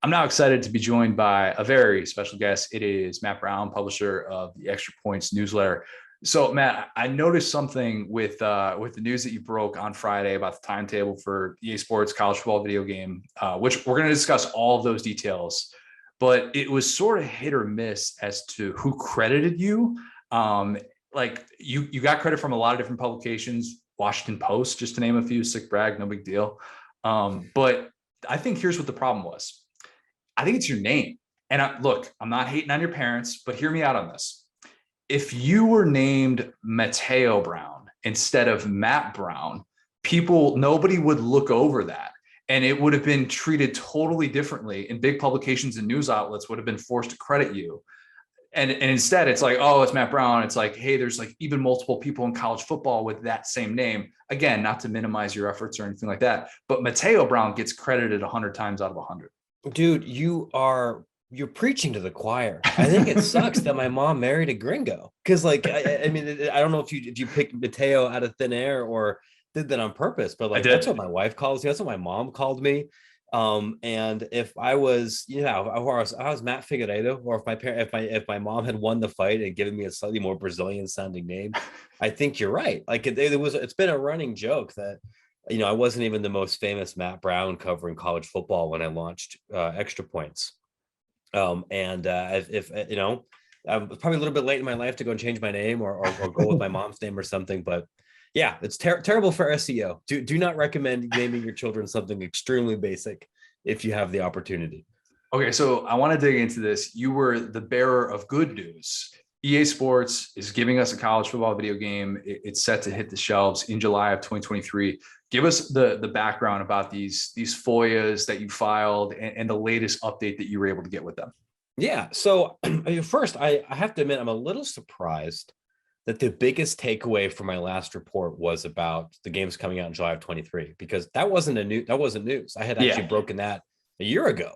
I'm now excited to be joined by a very special guest. It is Matt Brown, publisher of the Extra Points newsletter. So, Matt, I noticed something with the news that you broke on Friday about the timetable for EA Sports college football video game, which we're going to discuss all of those details. But it was sort of hit or miss as to who credited you. Like you got credit from a lot of different publications, Washington Post, just to name a few. Sick brag, no big deal. But I think here's what the problem was. I think it's your name. And look, I'm not hating on your parents, but hear me out on this. If you were named Mateo Brown instead of Matt Brown, nobody would look over that. And it would have been treated totally differently. And big publications and news outlets would have been forced to credit you. And instead, it's like, oh, it's Matt Brown. It's like, hey, there's like even multiple people in college football with that same name. Again, not to minimize your efforts or anything like that. But Mateo Brown gets credited 100 times out of 100. Dude, you're preaching to the choir. I think it sucks that my mom married a gringo because, like, I mean, I don't know if you picked Mateo out of thin air or did that on purpose, but like that's what my wife calls me. That's what my mom called me. And if I was, if I was Matt Figueiredo, or if my mom had won the fight and given me a slightly more Brazilian sounding name, I think you're right. Like it's been a running joke that. I wasn't even the most famous Matt Brown covering college football when I launched Extra Points. I'm probably a little bit late in my life to go and change my name or go with my mom's name or something. But yeah, it's terrible for SEO. Do not recommend naming your children something extremely basic if you have the opportunity. Okay, so I want to dig into this. You were the bearer of good news. EA Sports is giving us a college football video game. It's set to hit the shelves in July of 2023. Give us the background about these FOIAs that you filed and the latest update that you were able to get with them. Yeah. So first, I have to admit, I'm a little surprised that the biggest takeaway from my last report was about the games coming out in July of 23, because that wasn't news. I had actually broken that a year ago.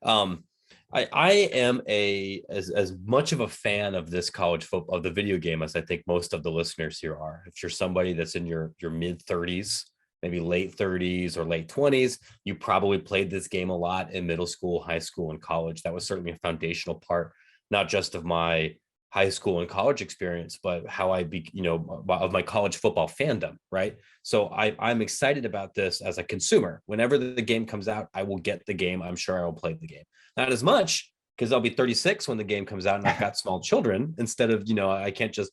I am as much of a fan of this college football, of the video game, as I think most of the listeners here are. If you're somebody that's in your mid 30s, maybe late 30s or late 20s, you probably played this game a lot in middle school, high school, and college. That was certainly a foundational part, not just of my high school and college experience, but how of my college football fandom, right? So I'm excited about this as a consumer. Whenever the game comes out, I will get the game. I'm sure I will play the game. Not as much, because I'll be 36 when the game comes out and I've got small children, instead of, I can't just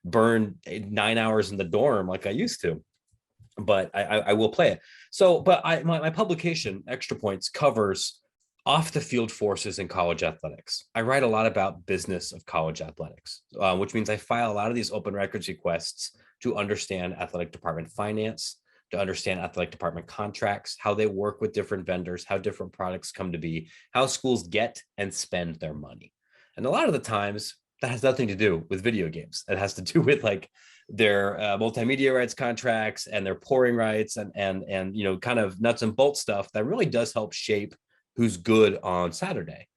burn 9 hours in the dorm like I used to. But I will play it. So, but my publication, Extra Points, covers off the field forces in college athletics. I write a lot about business of college athletics, which means I file a lot of these open records requests to understand athletic department finance, to understand athletic department contracts, how they work with different vendors, how different products come to be, how schools get and spend their money. And a lot of the times that has nothing to do with video games. It has to do with like their multimedia rights contracts and their pouring rights and kind of nuts and bolts stuff that really does help shape who's good on Saturday.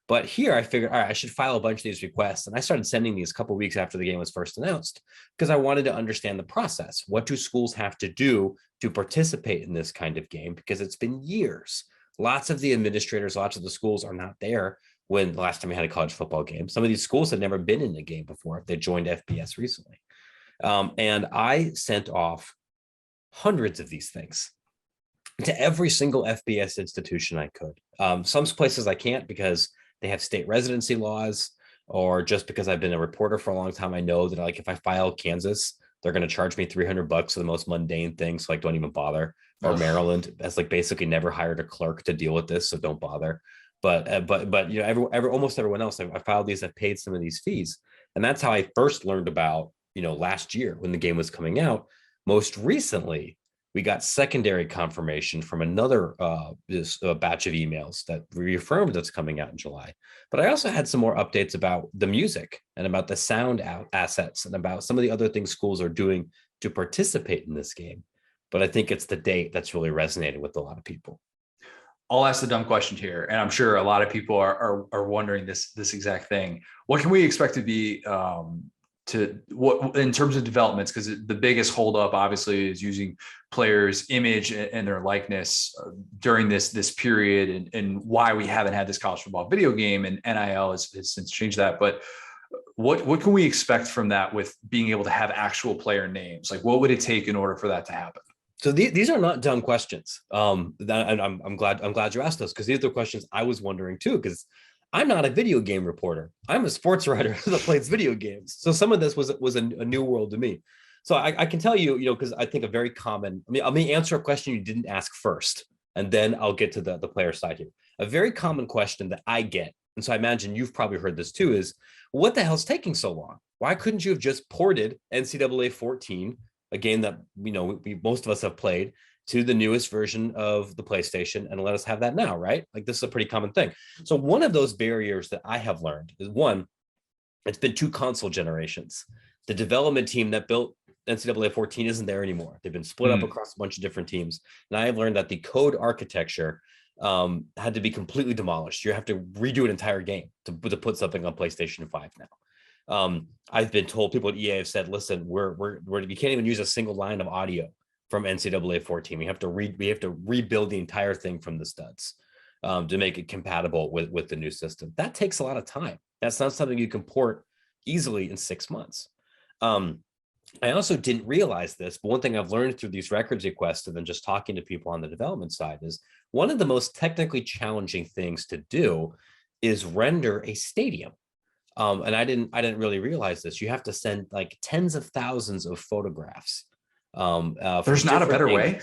But here I figured, all right, I should file a bunch of these requests. And I started sending these a couple of weeks after the game was first announced, because I wanted to understand the process. What do schools have to do to participate in this kind of game? Because it's been years. Lots of the administrators, lots of the schools are not there when the last time we had a college football game. Some of these schools had never been in a game before if they joined FBS recently. And I sent off hundreds of these things to every single FBS institution I could. Some places I can't because they have state residency laws, or just because I've been a reporter for a long time, I know that like if I file Kansas, they're going to charge me $300 for the most mundane things, so like don't even bother. Or Maryland has like basically never hired a clerk to deal with this, so don't bother. But almost everyone else, I filed these, I've paid some of these fees, and that's how I first learned about last year when the game was coming out. Most recently, we got secondary confirmation from another batch of emails that reaffirmed that's coming out in July. But I also had some more updates about the music and about the sound assets and about some of the other things schools are doing to participate in this game. But I think it's the date that's really resonated with a lot of people. I'll ask the dumb question here, and I'm sure a lot of people are wondering this exact thing. What can we expect to be to what in terms of developments, because the biggest holdup obviously is using players' image and their likeness during this period, and why we haven't had this college football video game, and NIL has since changed that. But what can we expect from that with being able to have actual player names? Like, what would it take in order for that to happen? So these are not dumb questions. I'm glad you asked those, because these are the questions I was wondering too, because I'm not a video game reporter. I'm a sports writer that plays video games. So some of this was a new world to me. So I can tell you, because I think a very common, I may answer a question you didn't ask first, and then I'll get to the player side here. A very common question that I get, and so I imagine you've probably heard this too, is what the hell's taking so long? Why couldn't you have just ported NCAA 14, a game that most of us have played, to the newest version of the PlayStation, and let us have that now, right? Like, this is a pretty common thing. So one of those barriers that I have learned is, one, it's been 2 console generations. The development team that built NCAA 14 isn't there anymore. They've been split up across a bunch of different teams. And I have learned that the code architecture had to be completely demolished. You have to redo an entire game to put something on PlayStation 5 now. I've been told, people at EA have said, listen, we can't even use a single line of audio from NCAA 14. We have to rebuild the entire thing from the studs to make it compatible with the new system. That takes a lot of time. That's not something you can port easily in 6 months. I also didn't realize this, but one thing I've learned through these records requests and then just talking to people on the development side is one of the most technically challenging things to do is render a stadium. And I didn't really realize this. You have to send like tens of thousands of photographs. There's not a better way.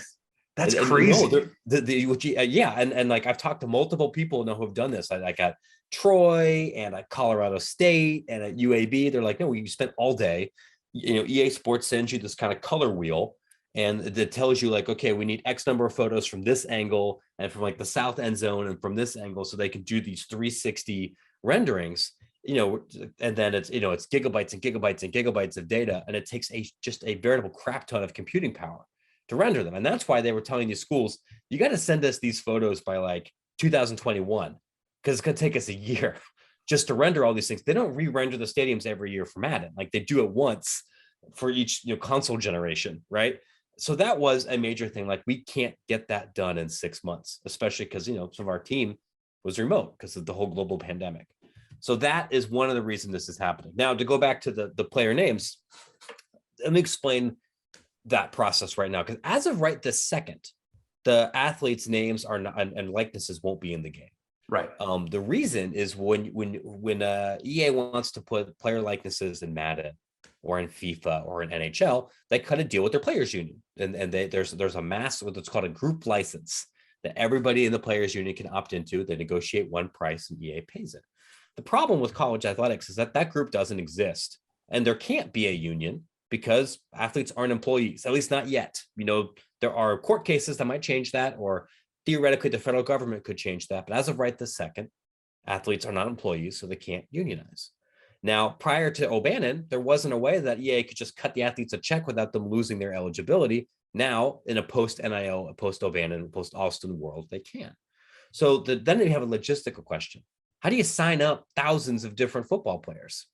That's crazy. And like, I've talked to multiple people now who have done this. I got Troy and at Colorado State and at UAB. They're like, no, you spent all day. EA Sports sends you this kind of color wheel, and that tells you like, okay, we need X number of photos from this angle and from like the south end zone and from this angle, so they can do these 360 renderings. And then it's gigabytes and gigabytes and gigabytes of data, and it takes just a veritable crap ton of computing power to render them. And that's why they were telling these schools, you got to send us these photos by like 2021, because it's going to take us a year just to render all these things. They don't re-render the stadiums every year for Madden. Like, they do it once for each console generation, right? So that was a major thing. Like, we can't get that done in 6 months, especially because some of our team was remote because of the whole global pandemic. So that is one of the reasons this is happening. Now, to go back to the player names, let me explain that process right now. Because as of right this second, the athletes' names are not, and likenesses won't be in the game. Right. The reason is when EA wants to put player likenesses in Madden or in FIFA or in NHL, they cut a deal with their players union, and there's a what's called a group license that everybody in the players union can opt into. They negotiate one price and EA pays it. The problem with college athletics is that group doesn't exist, and there can't be a union because athletes aren't employees, at least not yet. There are court cases that might change that, or theoretically the federal government could change that. But as of right this second, athletes are not employees, so they can't unionize. Now, prior to O'Bannon, there wasn't a way that EA could just cut the athletes a check without them losing their eligibility. Now, in a post-NIL, a post-O'Bannon, post-Alston world, they can. So then you have a logistical question. How do you sign up thousands of different football players?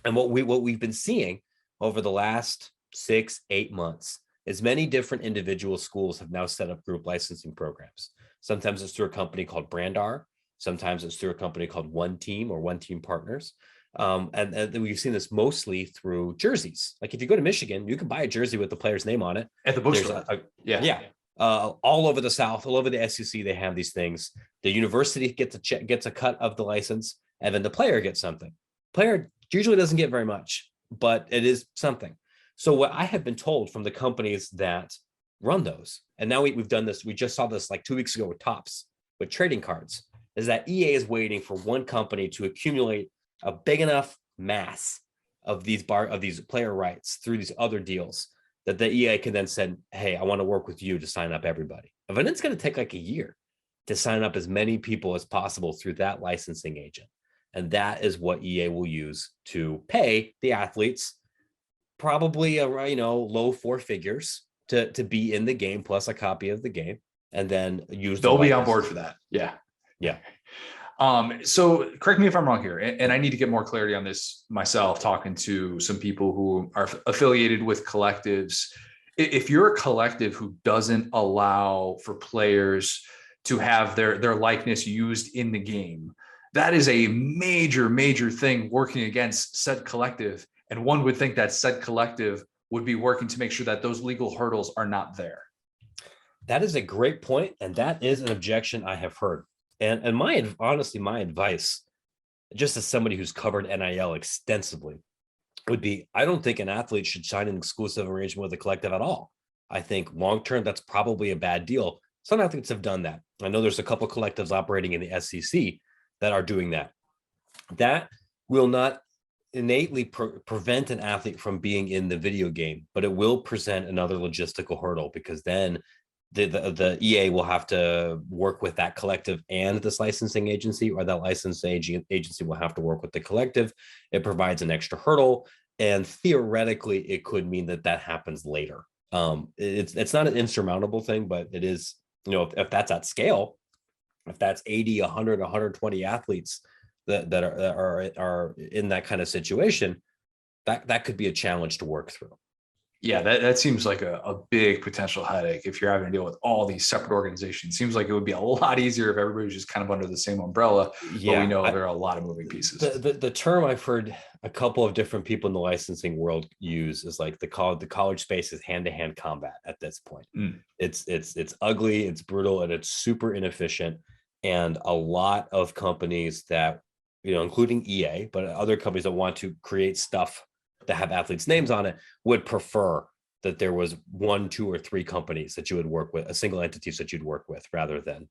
And what we've been seeing over the last 6-8 months is many different individual schools have now set up group licensing programs. Sometimes it's through a company called Brandar. Sometimes it's through a company called One Team or One Team Partners. And we've seen this mostly through jerseys. Like, if you go to Michigan, you can buy a jersey with the player's name on it. At the bookstore. All over the South, all over the SEC, they have these things. The university gets a cut of the license, and then the player gets something. Player usually doesn't get very much, but it is something. So what I have been told from the companies that run those, and now we've done this, we just saw this like 2 weeks ago with Topps, with trading cards, is that EA is waiting for one company to accumulate a big enough mass of these player rights through these other deals that the EA can then send, hey, I want to work with you to sign up everybody. And then it's going to take like a year to sign up as many people as possible through that licensing agent. And that is what EA will use to pay the athletes probably low 4 figures to be in the game, plus a copy of the game, and then use. They'll be on board for that. Yeah. So correct me if I'm wrong here, and I need to get more clarity on this myself, talking to some people who are affiliated with collectives. If you're a collective who doesn't allow for players to have their likeness used in the game, that is a major, major thing working against said collective. And one would think that said collective would be working to make sure that those legal hurdles are not there. That is a great point, and that is an objection I have heard. And honestly, my advice, just as somebody who's covered NIL extensively, would be I don't think an athlete should sign an exclusive arrangement with a collective at all. I think long term, that's probably a bad deal. Some athletes have done that. I know there's a couple collectives operating in the SEC that are doing that. That will not innately prevent an athlete from being in the video game, but it will present another logistical hurdle, because then the EA will have to work with that collective and this licensing agency, or that licensing agency will have to work with the collective. It provides an extra hurdle, and theoretically it could mean that happens later. It's not an insurmountable thing, but it is, if that's at scale, if that's 80, 100, 120 athletes that are in that kind of situation, that could be a challenge to work through. Yeah, that seems like a big potential headache if you're having to deal with all these separate organizations. Seems like it would be a lot easier if everybody was just kind of under the same umbrella. Yeah, but we know there are a lot of moving pieces. The term I've heard a couple of different people in the licensing world use is like the college space is hand-to-hand combat at this point. It's ugly, it's brutal, and it's super inefficient. And a lot of companies that, including EA, but other companies that want to create stuff that have athletes' names on it, would prefer that there was 1, 2, or 3 companies that you would work with, a single entity that you'd work with, rather than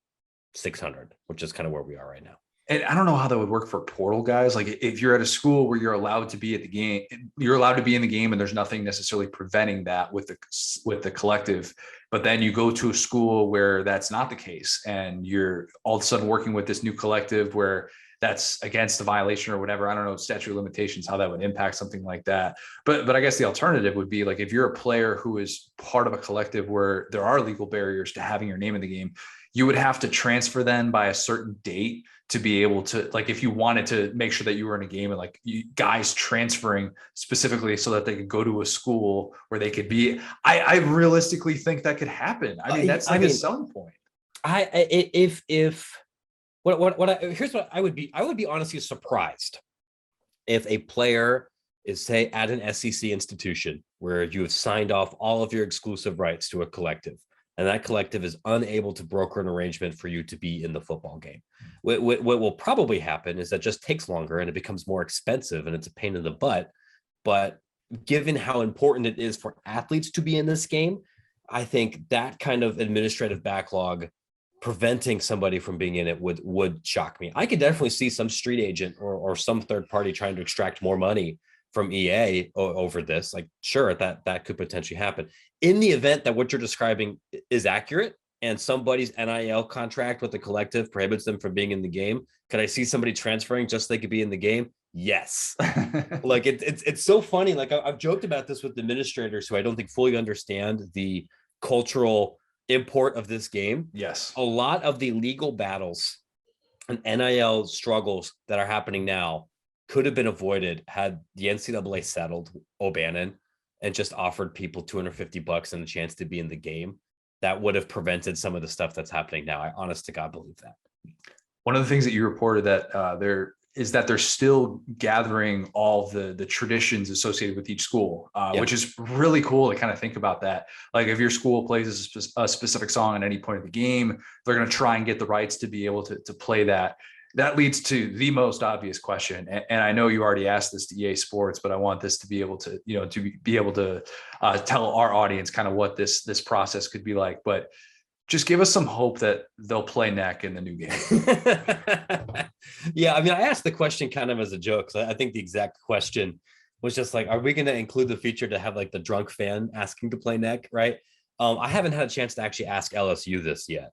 600, which is kind of where we are right now. And I don't know how that would work for portal guys. Like if you're at a school where you're allowed to be at the game, you're allowed to be in the game, and there's nothing necessarily preventing that with the collective. But then you go to a school where that's not the case, and you're all of a sudden working with this new collective where that's against the violation or whatever. I don't know, statute of limitations, how that would impact something like that. But I guess the alternative would be like, if you're a player who is part of a collective where there are legal barriers to having your name in the game, you would have to transfer then by a certain date to be able to, like, if you wanted to make sure that you were in a game, and like guys transferring specifically so that they could go to a school where they could be. I realistically think that could happen. I mean, that's a selling point. Here's what I would be honestly surprised if a player is, say, at an SEC institution where you have signed off all of your exclusive rights to a collective, and that collective is unable to broker an arrangement for you to be in the football game. What will probably happen is that just takes longer and it becomes more expensive and it's a pain in the butt. But given how important it is for athletes to be in this game, I think that kind of administrative backlog preventing somebody from being in it would shock me. I could definitely see some street agent or some third party trying to extract more money from EA over this. Like, sure, that could potentially happen. In the event that what you're describing is accurate and somebody's NIL contract with the collective prohibits them from being in the game, could I see somebody transferring just so they could be in the game? Yes. Like it's so funny. Like I've joked about this with administrators who I don't think fully understand the cultural import of this game. Yes. A lot of the legal battles and NIL struggles that are happening now could have been avoided had the NCAA settled O'Bannon and just offered people $250 and a chance to be in the game. That would have prevented some of the stuff that's happening now. I honest to God believe that. One of the things that you reported that they're still gathering all the traditions associated with each school, which is really cool to kind of think about that. Like if your school plays a specific song at any point of the game, they're going to try and get the rights to be able to play that. That leads to the most obvious question. And I know you already asked this to EA Sports, but I want this to be able to, tell our audience kind of what this process could be like. But just give us some hope that they'll play neck in the new game. Yeah, I mean, I asked the question kind of as a joke. So I think the exact question was just like, are we going to include the feature to have like the drunk fan asking to play neck, right? I haven't had a chance to actually ask LSU this yet,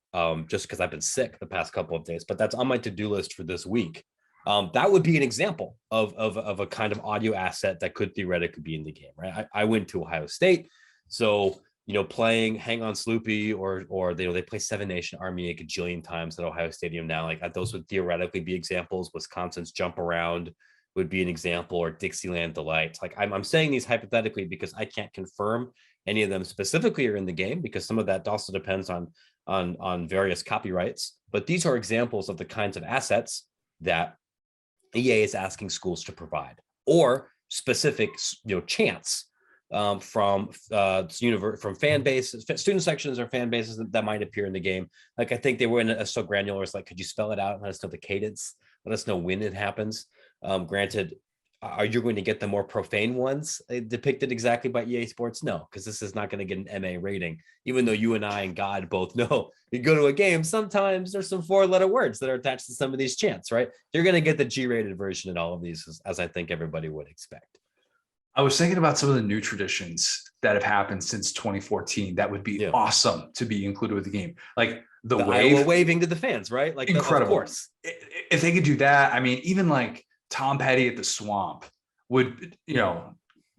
just because I've been sick the past couple of days, but that's on my to-do list for this week. That would be an example of a kind of audio asset that could theoretically be in the game, right? I went to Ohio State, so playing Hang On Sloopy or they play Seven Nation Army a gajillion times at Ohio Stadium now. Like those would theoretically be examples. Wisconsin's Jump Around would be an example, or Dixieland Delight. Like I'm saying these hypothetically because I can't confirm any of them specifically are in the game, because some of that also depends on various copyrights. But these are examples of the kinds of assets that EA is asking schools to provide, or specific chants from fan bases, student sections or fan bases that might appear in the game. Like I think they were in a so granular. It's like, could you spell it out? Let us know the cadence. Let us know when it happens. Granted, are you going to get the more profane ones depicted exactly by EA Sports? No, because this is not going to get an MA rating. Even though you and I and God both know, you go to a game, sometimes there's some 4-letter words that are attached to some of these chants, right? You're going to get the G-rated version in all of these, as I think everybody would expect. I was thinking about some of the new traditions that have happened since 2014 that would be awesome to be included with the game. Like the wave, Iowa waving to the fans, right? Like incredible. Of course. If they could do that, I mean, even like Tom Petty at the Swamp would,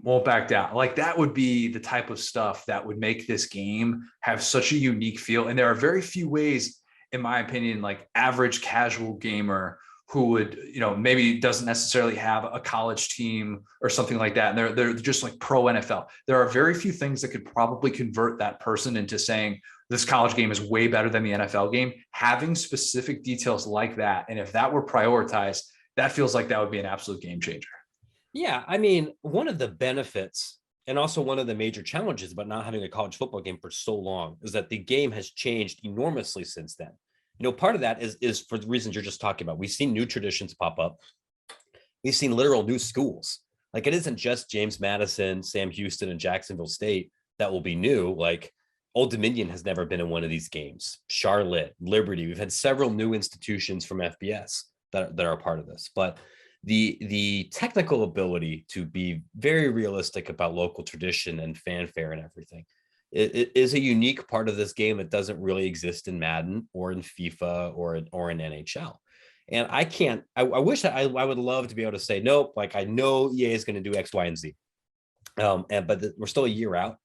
won't back down. Like that would be the type of stuff that would make this game have such a unique feel. And there are very few ways, in my opinion, like average casual gamer who would, maybe doesn't necessarily have a college team or something like that. And they're just like pro NFL. There are very few things that could probably convert that person into saying this college game is way better than the NFL game. Having specific details like that, and if that were prioritized, that feels like that would be an absolute game changer. Yeah, I mean, one of the benefits and also one of the major challenges about not having a college football game for so long is that the game has changed enormously since then. Part of that is for the reasons you're just talking about. We've seen new traditions pop up. We've seen literal new schools. Like it isn't just James Madison, Sam Houston, and Jacksonville State that will be new. Like Old Dominion has never been in one of these games. Charlotte, Liberty. We've had several new institutions from FBS that are a part of this. But the technical ability to be very realistic about local tradition and fanfare and everything, it is a unique part of this game that doesn't really exist in Madden or in FIFA or in NHL. And I wish that I would love to be able to say, nope, like I know EA is going to do X, Y, and Z. But we're still a year out.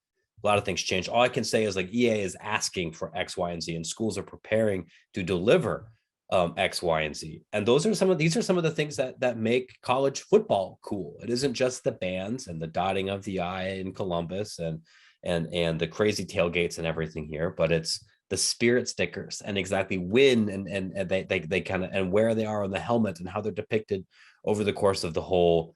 A lot of things change. All I can say is like EA is asking for X, Y, and Z, and schools are preparing to deliver X, Y, and Z. And these are some of the things that make college football cool. It isn't just the bands and the dotting of the I in Columbus and the crazy tailgates and everything here, but it's the spirit stickers and exactly when and they kind of and where they are on the helmet and how they're depicted over the course of the whole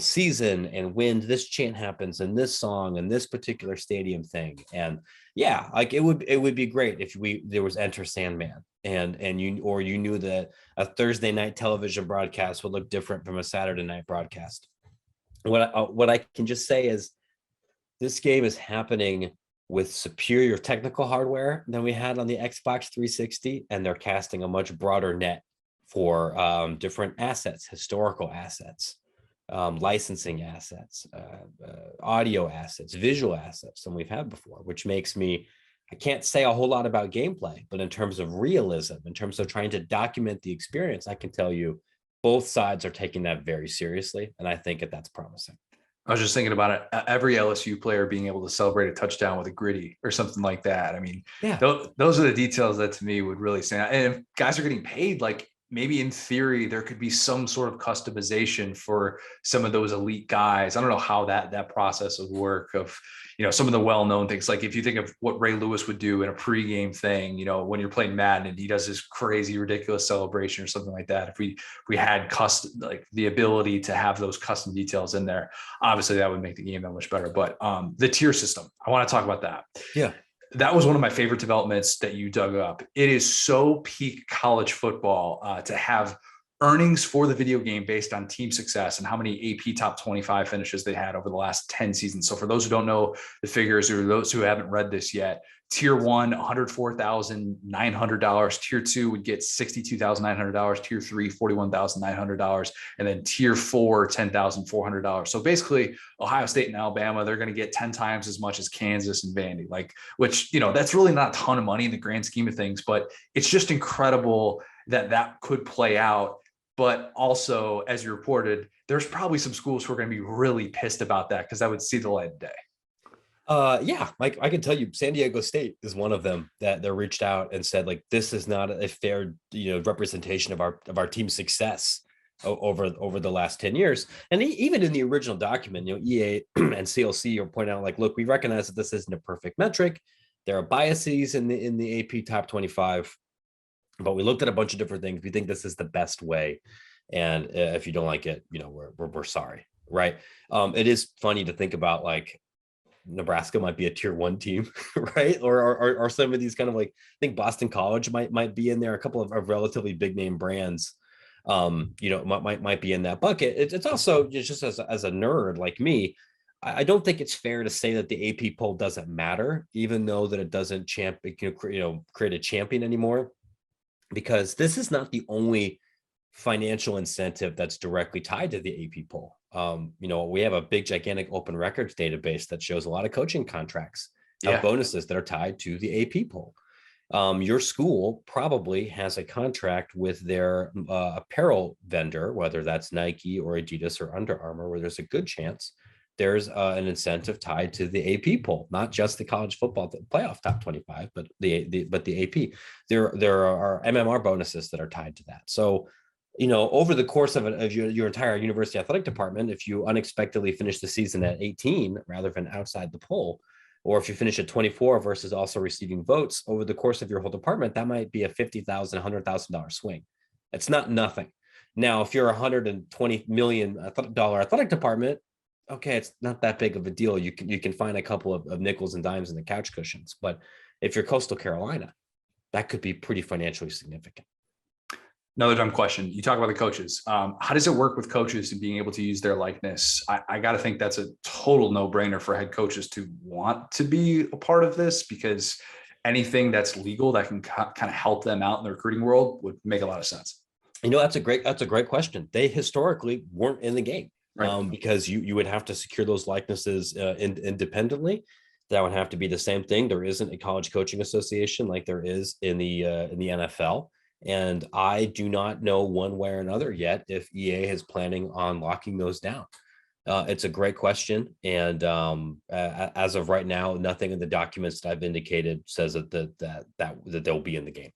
season, and when this chant happens and this song and this particular stadium thing. And yeah, like it would be great if there was Enter Sandman and you knew that a Thursday night television broadcast would look different from a Saturday night broadcast. What I can just say is this game is happening with superior technical hardware than we had on the Xbox 360, and they're casting a much broader net for different assets, historical assets, licensing assets, audio assets, visual assets than we've had before, which makes me, I can't say a whole lot about gameplay, but in terms of realism, in terms of trying to document the experience, I can tell you both sides are taking that very seriously. And I think that's promising. I was just thinking about it. Every LSU player being able to celebrate a touchdown with a gritty or something like that. I mean, yeah, those are the details that to me would really stand out. And if guys are getting paid, like maybe in theory, there could be some sort of customization for some of those elite guys. I don't know how that process would work of, some of the well-known things. Like if you think of what Ray Lewis would do in a pregame thing, when you're playing Madden and he does this crazy, ridiculous celebration or something like that. If we had custom, like the ability to have those custom details in there, obviously that would make the game that much better. But the tier system, I want to talk about that. Yeah. That was one of my favorite developments that you dug up. It is so peak college football to have earnings for the video game based on team success and how many AP top 25 finishes they had over the last 10 seasons. So for those who don't know the figures, or those who haven't read this yet, tier one, $104,900. Tier two would get $62,900. Tier three, $41,900. And then tier four, $10,400. So basically Ohio State and Alabama, they're going to get 10 times as much as Kansas and Vandy, which, that's really not a ton of money in the grand scheme of things, but it's just incredible that could play out. But also, as you reported, there's probably some schools who are going to be really pissed about that because that would see the light of day. Yeah, Mike, I can tell you San Diego State is one of them that they reached out and said, like, this is not a fair, representation of our team's success over the last 10 years. And even in the original document, EA and CLC are pointing out, like, look, we recognize that this isn't a perfect metric. There are biases in the AP top 25, but we looked at a bunch of different things. We think this is the best way. And if you don't like it, we're sorry. Right. It is funny to think about, like, Nebraska might be a tier 1 team, right? Or some of these kind of, like, I think Boston College might be in there. A couple of relatively big name brands, might be in that bucket. It's also just as a nerd like me, I don't think it's fair to say that the AP poll doesn't matter, even though that it doesn't create a champion anymore, because this is not the only financial incentive that's directly tied to the AP poll. We have a big, gigantic open records database that shows a lot of coaching contracts and bonuses that are tied to the AP poll. Your school probably has a contract with their apparel vendor, whether that's Nike or Adidas or Under Armour, where there's a good chance there's an incentive tied to the AP poll, not just the college football playoff top 25, but the AP. There are MMR bonuses that are tied to that. So, over the course of your entire university athletic department, if you unexpectedly finish the season at 18 rather than outside the poll, or if you finish at 24 versus also receiving votes over the course of your whole department, that might be a $50,000, $100,000 swing. It's not nothing. Now, if you're a $120 million athletic department, okay, it's not that big of a deal. You can find a couple of nickels and dimes in the couch cushions. But if you're Coastal Carolina, that could be pretty financially significant. Another dumb question. You talk about the coaches. How does it work with coaches and being able to use their likeness? I got to think that's a total no-brainer for head coaches to want to be a part of this, because anything that's legal that can kind of help them out in the recruiting world would make a lot of sense. That's a great question. They historically weren't in the game, right? Because you would have to secure those likenesses independently. That would have to be the same thing. There isn't a college coaching association like there is in the NFL. And I do not know one way or another yet if EA is planning on locking those down. It's a great question. And as of right now, nothing in the documents that I've indicated says that they'll be in the game.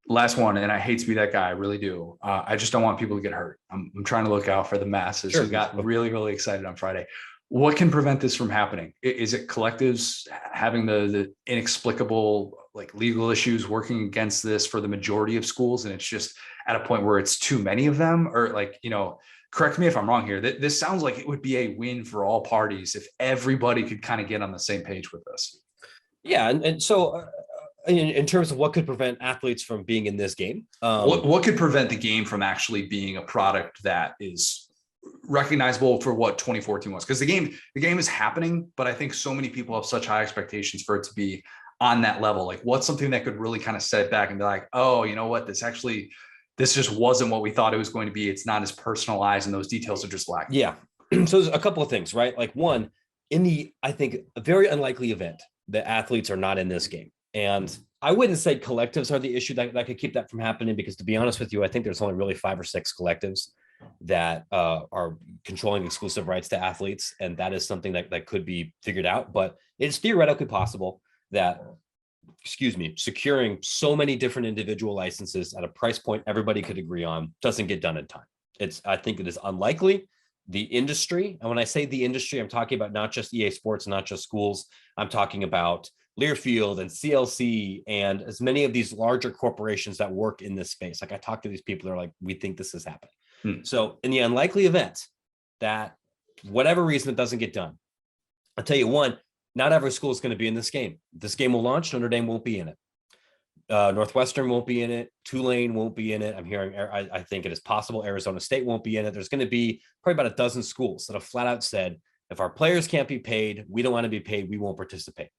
Last one, and I hate to be that guy, I really do. I just don't want people to get hurt. I'm trying to look out for the masses who got really, really excited on Friday. What can prevent this from happening? Is it collectives having the inexplicable, like, legal issues working against this for the majority of schools, and it's just at a point where it's too many of them? Or, like, correct me if I'm wrong here. This sounds like it would be a win for all parties if everybody could kind of get on the same page with this. Yeah, and so in terms of what could prevent athletes from being in this game, what could prevent the game from actually being a product that is recognizable for what 2014 was? Because the game is happening, but I think so many people have such high expectations for it to be on that level. Like, what's something that could really kind of set it back and be like, oh, you know what, this just wasn't what we thought it was going to be. It's not as personalized, and those details are just lacking. Yeah. So there's a couple of things, right? Like, one, I think a very unlikely event that athletes are not in this game. And I wouldn't say collectives are the issue that could keep that from happening, because, to be honest with you, I think there's only really 5 or 6 collectives that are controlling exclusive rights to athletes. And that is something that could be figured out. But it's theoretically possible that, securing so many different individual licenses at a price point everybody could agree on doesn't get done in time. I think it is unlikely. The industry, and when I say the industry, I'm talking about not just EA Sports, not just schools. I'm talking about Learfield and CLC and as many of these larger corporations that work in this space. Like, I talk to these people, they're like, we think this is happening. So in the unlikely event that whatever reason it doesn't get done, I'll tell you one, not every school is going to be in this game. This game will launch. Notre Dame won't be in it. Northwestern won't be in it. Tulane won't be in it. I'm hearing, I think it is possible Arizona State won't be in it. There's going to be probably about a dozen schools that have flat out said, if our players can't be paid, we don't want to be paid, we won't participate.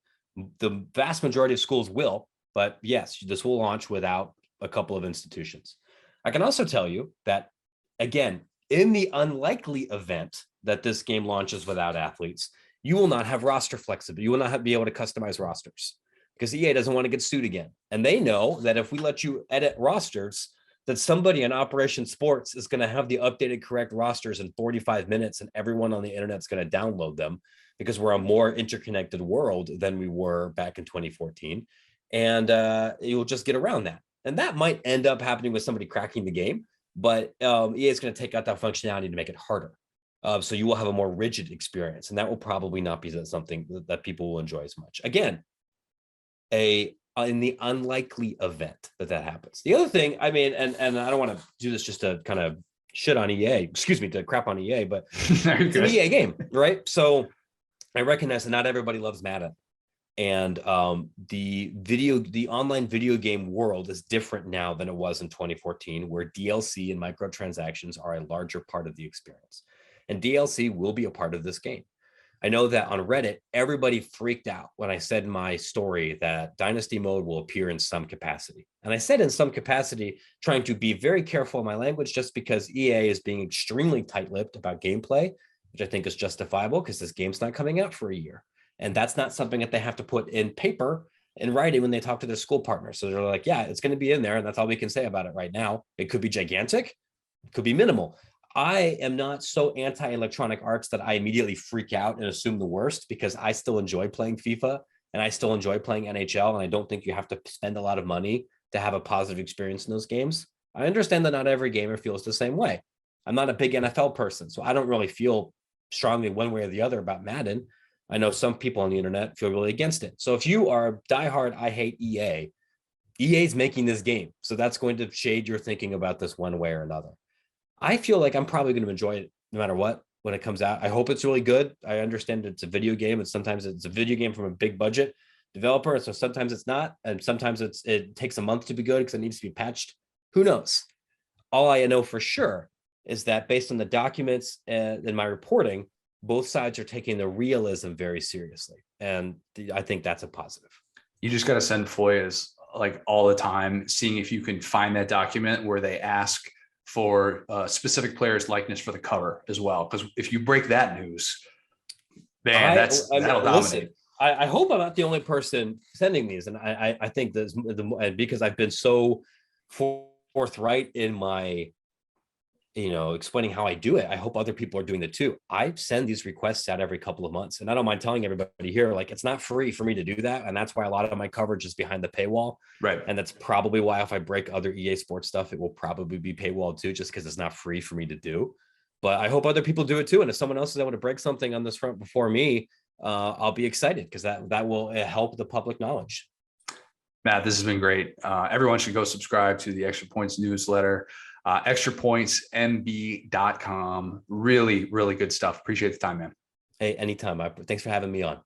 The vast majority of schools will, but yes, this will launch without a couple of institutions. I can also tell you that, again, in the unlikely event that this game launches without athletes, you will not have roster flexibility. You will not be able to customize rosters, because EA doesn't want to get sued again. And they know that if we let you edit rosters, that somebody in Operation Sports is going to have the updated correct rosters in 45 minutes, and everyone on the internet is going to download them. because we're a more interconnected world than we were back in 2014. And you'll just get around that. And that might end up happening with somebody cracking the game, but EA is going to take out that functionality to make it harder. So you will have a more rigid experience, and that will probably not be something that people will enjoy as much. Again, in the unlikely event that happens. The other thing, I mean, and I don't want to do this just to kind of shit on EA, to crap on EA, but it's an EA game, right? So I recognize that not everybody loves Madden. And the online video game world is different now than it was in 2014, where DLC and microtransactions are a larger part of the experience. And DLC will be a part of this game. I know that on Reddit, everybody freaked out when I said in my story that Dynasty mode will appear in some capacity. And I said in some capacity, trying to be very careful in my language, just because EA is being extremely tight-lipped about gameplay, which I think is justifiable because this game's not coming out for a year. And that's not something that they have to put in paper and writing when they talk to their school partners. So they're like, yeah, it's going to be in there. And that's all we can say about it right now. It could be gigantic. It could be minimal. I am not so anti-Electronic Arts that I immediately freak out and assume the worst, because I still enjoy playing FIFA and I still enjoy playing NHL. And I don't think you have to spend a lot of money to have a positive experience in those games. I understand that not every gamer feels the same way. I'm not a big NFL person, so I don't really feel strongly one way or the other about Madden. I know some people on the internet feel really against it. So if you are diehard, I hate EA, EA's making this game. So that's going to shade your thinking about this one way or another. I feel like I'm probably going to enjoy it no matter what when it comes out. I hope it's really good. I understand it's a video game, and sometimes it's a video game from a big budget developer. So sometimes it's not, and sometimes it takes a month to be good because it needs to be patched. Who knows? All I know for sure is that based on the documents and my reporting, both sides are taking the realism very seriously. And I think that's a positive. You just got to send FOIAs like all the time, seeing if you can find that document where they ask for specific player's likeness for the cover as well. Because if you break that news, man, that'll dominate. I hope I'm not the only person sending these. And I think that because I've been so forthright in my, explaining how I do it, I hope other people are doing it too. I send these requests out every couple of months, and I don't mind telling everybody here, like, it's not free for me to do that. And that's why a lot of my coverage is behind the paywall. Right. And that's probably why if I break other EA Sports stuff, it will probably be paywalled too, just because it's not free for me to do. But I hope other people do it too. And if someone else is able to break something on this front before me, I'll be excited, because that will help the public knowledge. Matt, this has been great. Everyone should go subscribe to the Extra Points newsletter. extrapointsmb.com. Really, really good stuff. Appreciate the time, man. Hey, anytime. Thanks for having me on.